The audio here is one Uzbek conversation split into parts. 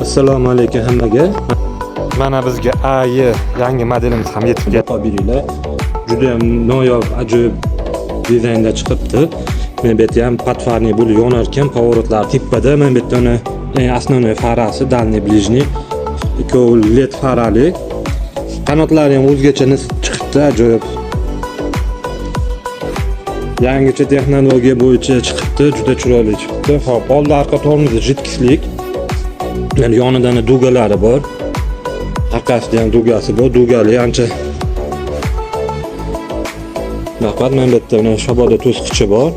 Assalomu alaykum hammaga. Mana bizga AY yangi modelimiz ham yetib keldi. Topinglar. Juda ham noyob, ajoyib dizaynda chiqibdi. Men bu yerda ham patfarniy bo'lib yonar ekan, поворотlar tepada. Men bu yerda uni основной farasi, дальний, ближний. Ikkovi LED farali. Qanotlari ham o'zgacha chiqibdi, ajoyib. Yangicha texnologiya bo'yicha chiqibdi, juda chiroyli chiqibdi. Xo'p, oldi orqa tormozi jitkislik. Yani yonida dugalari bor. Arkasida ham dugasi bor. Dugali ancha. Naqad men bu yerda mana shaboda to'sqichi bor.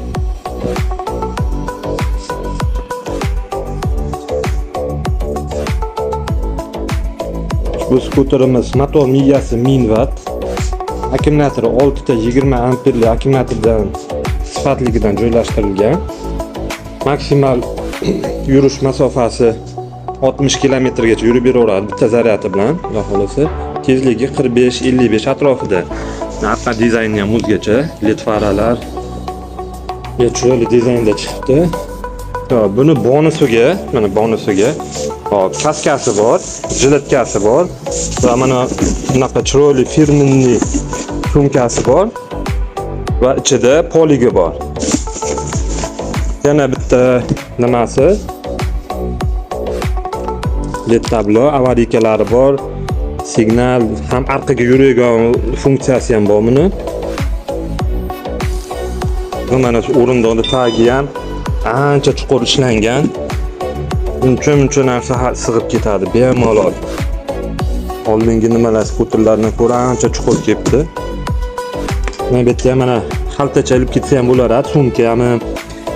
Bu skuterimiz motor miyasi 1000 watt. Akkumulyatori 6 ta 20 amperli akkumulyatordan sifatligidan joylashtirilgan. Maksimal yurish masofasi 60 kilometrgacha yurib beraveradi bitta zaryadi bilan, xudo xolasa. Tezligi 45-55 atrofida. Narxa dizayni ham o'zgacha, LED faralar. Chiroyli dizaynda chiqibdi. Buni bonusiga, mana bonusiga hop, kaskasi bor, jiletkasi bor va mana bunaqa chiroyli firmenli sumkasi bor va ichida poligi bor. Yana bitta nimasi? LED tablo, avariykalari bor. Signal ham orqaga yuradigan funksiyasi ham bor buni. Mana shu o'rindiqning tagi ham ancha chuqur ishlangan. Uncha narsa sig'ib ketadi bemalol. Oldingi nimalar skuterlardan ko'ra ancha chuqur ketdi. Men bu yerda mana xaltacha olib ketsa ham bo'laradi, sumka ham.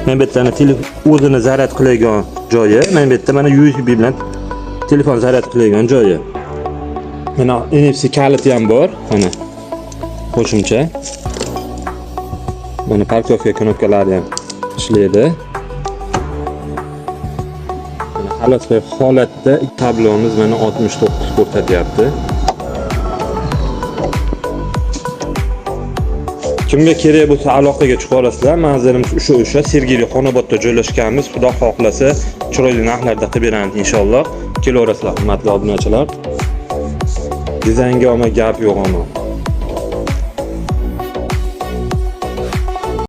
Men bu yerda telefon o'zini zaryad qiladigan joyi. Men bu yerda mana USB bilan telefon zaryad qiladigan joyi. Mana NFC kaliti ham bor, mana qo'shimcha. Mana parkovka knopkalari ham ishlaydi. Mana halasli holatda tablomiz mana 69 ko'rsatyapti. Kimga kerak bo'lsa aloqaga chiqa olasizlar. Manzilimiz o'sha Sergeli Xonobodda joylashganmiz. Xudo xohlasa chiroyli narxlarda qilib beramiz inshaalloh. Kelaverasizlar hurmatli obunachilar. Dizaynga olma gap yo'q ama.